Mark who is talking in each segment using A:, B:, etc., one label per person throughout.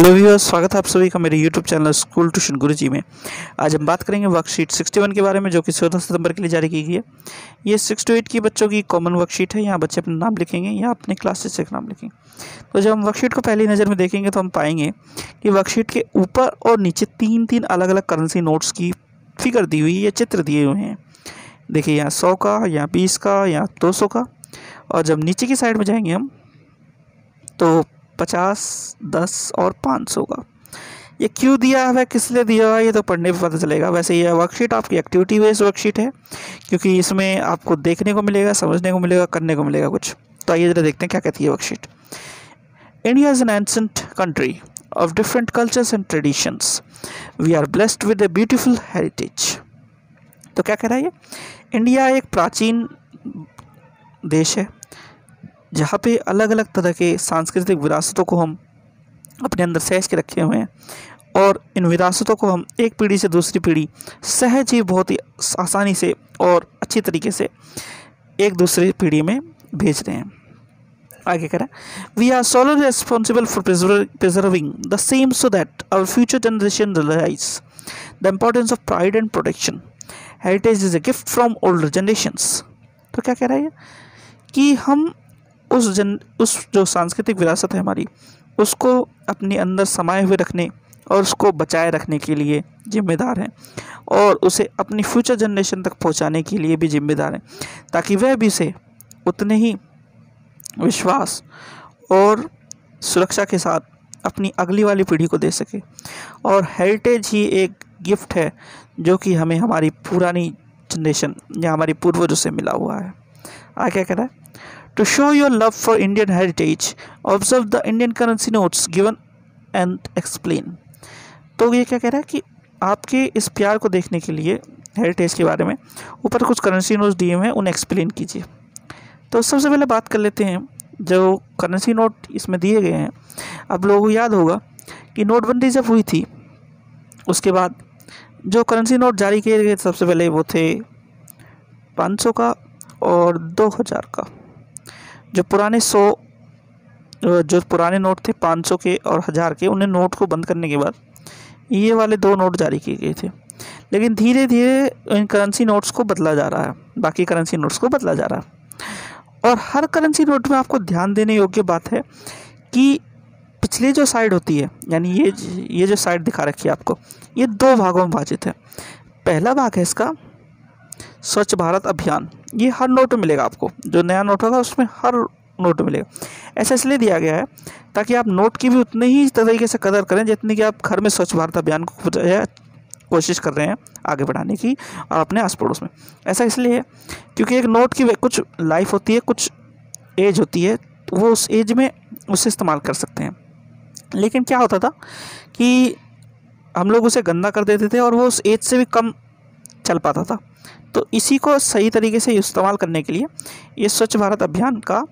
A: Hello viewers, स्वागत है आप सभी का मेरे यूट्यूब चैनल स्कूल ट्यूशन गुरुजी में। आज हम बात करेंगे वर्कशीट 61 के बारे में, जो कि 14 सितंबर के लिए जारी की गई है। ये 6 to 8 की बच्चों की कॉमन वर्कशीट है। यहाँ बच्चे अपना नाम लिखेंगे या अपने क्लास टीचर का नाम लिखेंगे। तो जब हम वर्कशीट को पहली नज़र में देखेंगे तो हम पाएंगे कि वर्कशीट के ऊपर और नीचे तीन अलग अलग करेंसी नोट्स की फिगर दी हुई है, चित्र दिए हुए हैं। देखिए, यहाँ 100 का, यहाँ 20 का, यहाँ 200 का। और जब नीचे की साइड में जाएंगे हम तो 50, 10 और 500 का। ये क्यों दिया है, किस लिए दिया हुआ है, ये तो पढ़ने पे पता चलेगा। वैसे ये वर्कशीट आपकी एक्टिविटी बेस्ड वर्कशीट है, क्योंकि इसमें आपको देखने को मिलेगा, समझने को मिलेगा, करने को मिलेगा कुछ। तो आइए जरा देखते हैं क्या कहती है worksheet. India is an ancient country of different cultures and traditions. We are blessed with a beautiful heritage. तो क्या कह रहा है ये? इंडिया एक प्राचीन देश है जहाँ पे अलग अलग तरह के सांस्कृतिक विरासतों को हम अपने अंदर सहेज के रखे हुए हैं, और इन विरासतों को हम एक पीढ़ी से दूसरी पीढ़ी सहज ही, बहुत ही आसानी से और अच्छी तरीके से एक दूसरी पीढ़ी में भेज रहे हैं। आगे कह रहा है, we are solely responsible for preserving the same so that our future generation realize the importance of pride and protection. Heritage is a gift from older generations. तो क्या कह रहा है ये? कि हम उस जो सांस्कृतिक विरासत है हमारी, उसको अपने अंदर समाये हुए रखने और उसको बचाए रखने के लिए जिम्मेदार हैं, और उसे अपनी फ्यूचर जनरेशन तक पहुंचाने के लिए भी जिम्मेदार हैं, ताकि वह भी उसे उतने ही विश्वास और सुरक्षा के साथ अपनी अगली वाली पीढ़ी को दे सके। और हेरिटेज ही एक गिफ्ट है जो कि हमें हमारी पुरानी जनरेशन या हमारी पूर्वजों से मिला हुआ है। आगे क्या कह रहा है? To show your love for Indian heritage, observe the Indian currency notes given and explain. तो ये क्या कह रहा है कि आपके इस प्यार को देखने के लिए हेरिटेज के बारे में ऊपर कुछ करेंसी नोट्स दिए हुए हैं, उन्हें एक्सप्लेन कीजिए। तो सबसे पहले बात कर लेते हैं, जो करेंसी नोट इसमें दिए गए हैं। अब लोगों को याद होगा कि नोटबंदी जब हुई थी, उसके बाद जो करेंसी नोट जारी किए गए सबसे पहले वो थे 500 का और 2000 का। जो पुराने नोट थे 500 के और 1000 के, उन्हें नोट को बंद करने के बाद ये वाले 2 नोट जारी किए गए थे। लेकिन धीरे धीरे इन करेंसी नोट्स को बदला जा रहा है, बाकी करेंसी नोट्स को बदला जा रहा है। और हर करेंसी नोट में आपको ध्यान देने योग्य बात है कि पिछली जो साइड होती है, यानी ये जो साइड दिखा रखी है आपको, ये 2 भागों में विभाजित है। पहला भाग है इसका स्वच्छ भारत अभियान। ये हर नोट में मिलेगा आपको, जो नया नोट होगा उसमें हर नोट में मिलेगा। ऐसा इसलिए दिया गया है ताकि आप नोट की भी उतने ही तरीके से कदर करें जितनी कि आप घर में स्वच्छ भारत अभियान को कोशिश कर रहे हैं आगे बढ़ाने की, और अपने आस पड़ोस में। ऐसा इसलिए है क्योंकि एक नोट की कुछ लाइफ होती है, कुछ एज होती है, वो उस एज में उसे इस्तेमाल कर सकते हैं। लेकिन क्या होता था कि हम लोग उसे गंदा कर देते थे और वो उस एज से भी कम चल पाता था। तो इसी को सही तरीके से इस्तेमाल करने के लिए ये स्वच्छ भारत अभियान का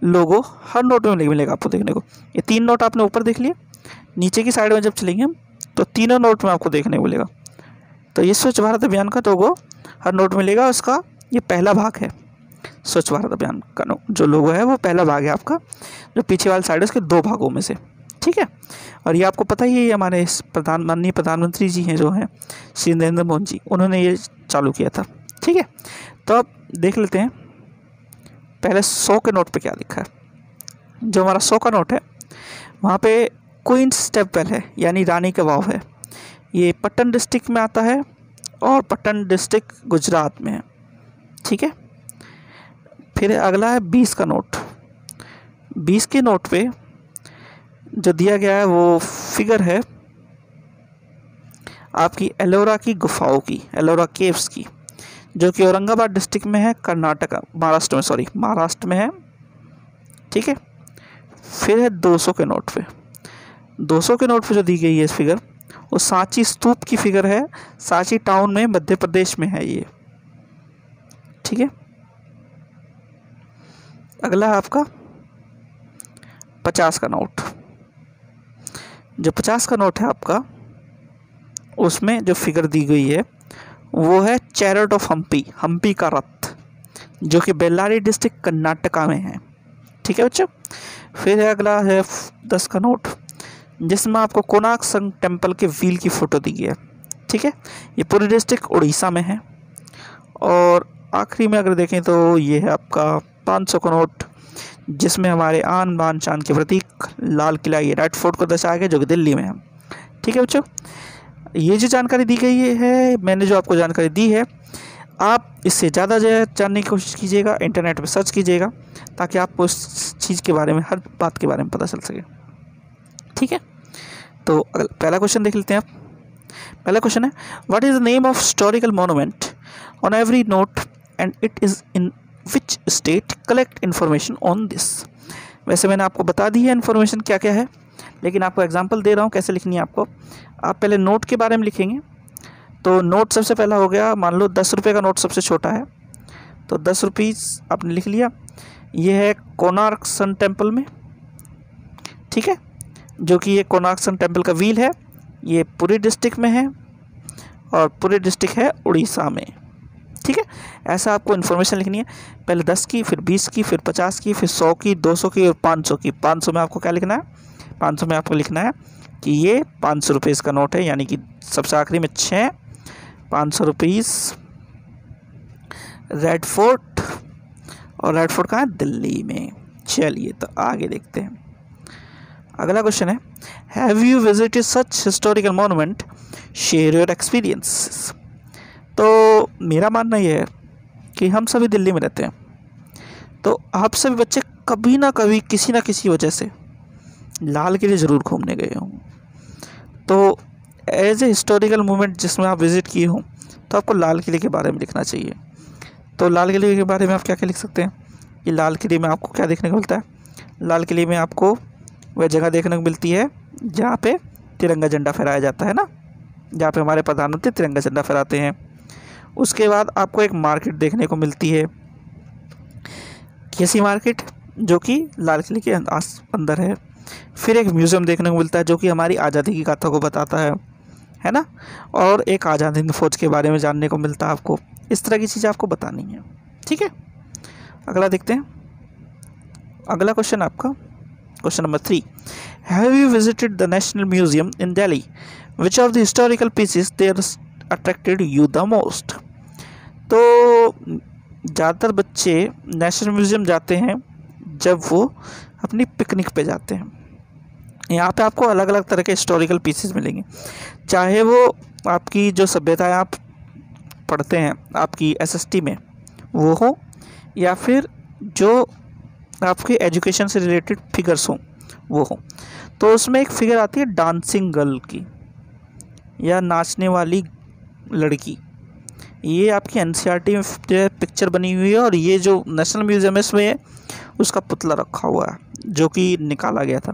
A: लोगो हर नोट में मिलेगा आपको देखने को। ये 3 नोट आपने ऊपर देख लिए, नीचे की साइड में जब चलेंगे हम तो तीनों नोट में आपको देखने को मिलेगा। तो ये स्वच्छ भारत अभियान का लोगो हर नोट में मिलेगा। उसका ये पहला भाग है, स्वच्छ भारत अभियान का जो लोगो है वो पहला भाग है आपका, जो पीछे वाली साइड है उसके 2 भागों में से, ठीक है। और ये आपको पता ही है, हमारे माननीय प्रधानमंत्री जी हैं जो हैं श्री नरेंद्र मोदी जी, उन्होंने ये चालू किया था, ठीक है। तो अब देख लेते हैं पहले 100 के नोट पे क्या लिखा है। जो हमारा 100 का नोट है वहाँ पे क्वींस टेम्पल है, यानी रानी का वाव है। ये पटन डिस्ट्रिक्ट में आता है और पटन डिस्ट्रिक्ट गुजरात में है, ठीक है। फिर अगला है 20 का नोट। 20 के नोट पे जो दिया गया है वो फिगर है आपकी एलोरा की गुफाओं की, एलोरा केव्स की, जो कि औरंगाबाद डिस्ट्रिक्ट में है, महाराष्ट्र में है, ठीक है। फिर है 200 के नोट पे। 200 के नोट पे जो दी गई है इस फिगर, वो सांची स्तूप की फिगर है। सांची टाउन में मध्य प्रदेश में है ये, ठीक है। अगला है आपका 50 का नोट। जो 50 का नोट है आपका, उसमें जो फिगर दी गई है वो है चैरिट ऑफ हम्पी का रथ, जो कि बेल्लारी डिस्ट्रिक्ट कर्नाटका में है, ठीक है बच्चों। फिर अगला है 10 का नोट। जिसमें आपको कोणार्क सन टेम्पल के व्हील की फ़ोटो दी गई है। ठीक है, ये पुरी डिस्ट्रिक्ट उड़ीसा में है। और आखिरी में अगर देखें तो ये है आपका 500 का नोट, जिसमें हमारे आन बान शान के प्रतीक लाल किला, ये रेड फोर्ट को दर्शाया गया जो कि दिल्ली में है। ठीक है बच्चों, ये जो जानकारी दी गई है, मैंने जो आपको जानकारी दी है, आप इससे ज़्यादा जानने की कोशिश कीजिएगा, इंटरनेट पर सर्च कीजिएगा, ताकि आपको उस चीज़ के बारे में, हर बात के बारे में पता चल सके। ठीक है, तो पहला क्वेश्चन देख लेते हैं आप। पहला क्वेश्चन है, what is the name of historical monument on every note and it is in which state, collect information on this. वैसे मैंने आपको बता दी है इन्फॉर्मेशन क्या क्या है, लेकिन आपको एग्जांपल दे रहा हूँ कैसे लिखनी है आपको। आप पहले नोट के बारे में लिखेंगे, तो नोट सबसे पहला हो गया, मान लो 10 रुपये का नोट सबसे छोटा है, तो 10 रुपीज़ आपने लिख लिया। ये है कोणार्क सन टेम्पल में, ठीक है, जो कि ये कोणार्क सन टेम्पल का व्हील है, ये पुरी डिस्ट्रिक्ट में है, और पुरी डिस्ट्रिक्ट है उड़ीसा में। ठीक है, ऐसा आपको इन्फॉर्मेशन लिखनी है, पहले 10 की, फिर 20 की, फिर 50 की, फिर 100 की, 200 की और 500 की। 500 में आपको क्या लिखना है, 500 में आपको लिखना है कि ये 500 रुपीज़ का नोट है, यानी कि सबसे आखिरी में 6, 500 रुपीज़, रेड फोर्ट, और रेड फोर्ट कहाँ है, दिल्ली में। चलिए तो आगे देखते हैं। अगला क्वेश्चन है, have you visited such historical monument, share your experience. तो मेरा मानना यह है कि हम सभी दिल्ली में रहते हैं, तो आप सभी बच्चे कभी ना कभी किसी ना किसी वजह से लाल किले ज़रूर घूमने गए हों। तो एज ए हिस्टोरिकल मूवमेंट जिसमें आप विज़िट किए हों, तो आपको लाल किले के बारे में लिखना चाहिए। तो लाल किले के बारे में आप क्या क्या लिख सकते हैं कि लाल किले में आपको क्या देखने को मिलता है। लाल किले में आपको वह जगह देखने को मिलती है जहाँ पे तिरंगा झंडा फहराया जाता है ना, जहाँ पे हमारे प्रधानमंत्री तिरंगा झंडा फहराते हैं। उसके बाद आपको एक मार्केट देखने को मिलती है, कैसी मार्केट, जो कि लाल किले के अंदर है। फिर एक म्यूज़ियम देखने को मिलता है जो कि हमारी आज़ादी की गाथा को बताता है ना, और एक आज़ाद हिंद फौज के बारे में जानने को मिलता है आपको। इस तरह की चीज़ें आपको बतानी है। ठीक है, अगला देखते हैं। अगला क्वेश्चन आपका question number 3, have you visited the national museum in Delhi, which of the historical pieces there attracted you the most. तो ज़्यादातर बच्चे नेशनल म्यूज़ियम जाते हैं जब वो अपनी पिकनिक पे जाते हैं। यहाँ पे आपको अलग अलग तरह के हिस्टोरिकल पीसेस मिलेंगे, चाहे वो आपकी जो सभ्यताएं आप पढ़ते हैं आपकी एसएसटी में वो हो, या फिर जो आपके एजुकेशन से रिलेटेड फिगर्स हों वो हो। तो उसमें एक फिगर आती है डांसिंग गर्ल की, या नाचने वाली लड़की। ये आपकी एनसीईआरटी में जो पिक्चर बनी हुई है, और ये जो नेशनल म्यूज़ियम है इसमें उसका पुतला रखा हुआ है जो कि निकाला गया था।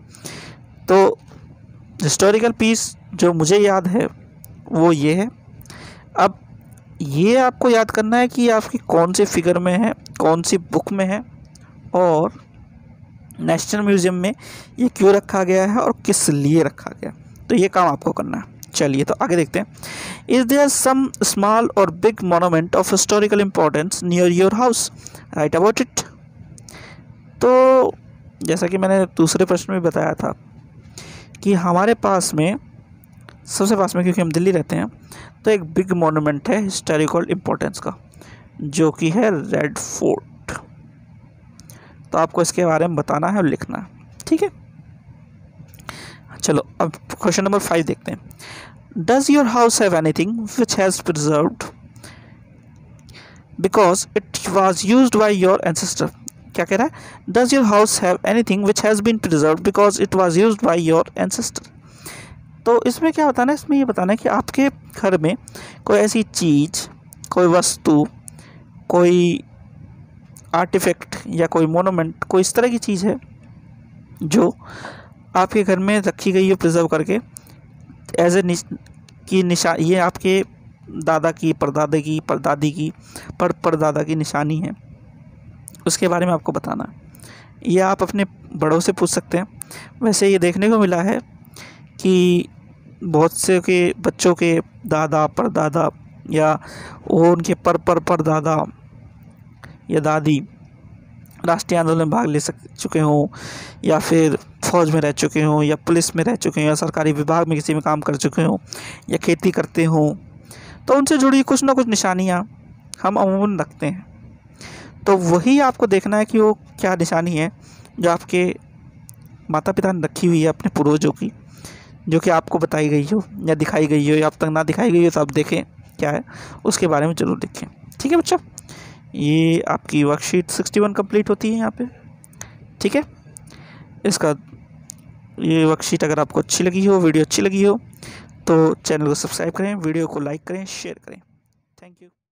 A: तो हिस्टोरिकल पीस जो मुझे याद है वो ये है। अब ये आपको याद करना है कि आपकी कौन सी फिगर में है, कौन सी बुक में है, और नेशनल म्यूज़ियम में ये क्यों रखा गया है और किस लिए रखा गया। तो ये काम आपको करना है। चलिए तो आगे देखते हैं। इज़ देयर सम स्मॉल और big monument of historical importance near your house, right about it. तो जैसा कि मैंने दूसरे प्रश्न में बताया था कि हमारे पास में, सबसे पास में, क्योंकि हम दिल्ली रहते हैं, तो एक बिग मोनूमेंट है हिस्टोरिकल इम्पोर्टेंस का, जो कि है रेड फोर्ट। तो आपको इसके बारे में बताना है और लिखना है। ठीक है, चलो अब क्वेश्चन नंबर 5 देखते हैं। Does your house have anything which has preserved because it was used by your ancestor. क्या कह रहा है, does your house have anything which has been preserved because it was used by your ancestor. तो इसमें क्या बताना है, इसमें ये बताना है कि आपके घर में कोई ऐसी चीज़, कोई वस्तु, कोई आर्टिफैक्ट या कोई मोनूमेंट, कोई इस तरह की चीज़ है जो आपके घर में रखी गई है प्रिजर्व करके, एज ए की निशान, ये आपके दादा की, परदादा की, परदादी की, परदादा की निशानी है, उसके बारे में आपको बताना है। ये आप अपने बड़ों से पूछ सकते हैं। वैसे ये देखने को मिला है कि बहुत से के बच्चों के दादा, परदादा, या वो उनके परदादा या दादी राष्ट्रीय आंदोलन में भाग ले चुके हों, या फिर फ़ौज में रह चुके हों या पुलिस में रह चुके हों या सरकारी विभाग में किसी में काम कर चुके हों या खेती करते हों, तो उनसे जुड़ी कुछ ना कुछ निशानियाँ हम अमूमन रखते हैं। तो वही आपको देखना है कि वो क्या निशानी है जो आपके माता पिता ने रखी हुई है अपने पूर्वजों की, जो कि आपको बताई गई हो या दिखाई गई हो या अब तक ना दिखाई गई हो, तो आप देखें क्या है, उसके बारे में ज़रूर देखें। ठीक है बच्चों, ये आपकी वर्कशीट 61 कंप्लीट होती है यहाँ पे। ठीक है, इसका ये वर्कशीट अगर आपको अच्छी लगी हो, वीडियो अच्छी लगी हो, तो चैनल को सब्सक्राइब करें, वीडियो को लाइक करें, शेयर करें। Thank you.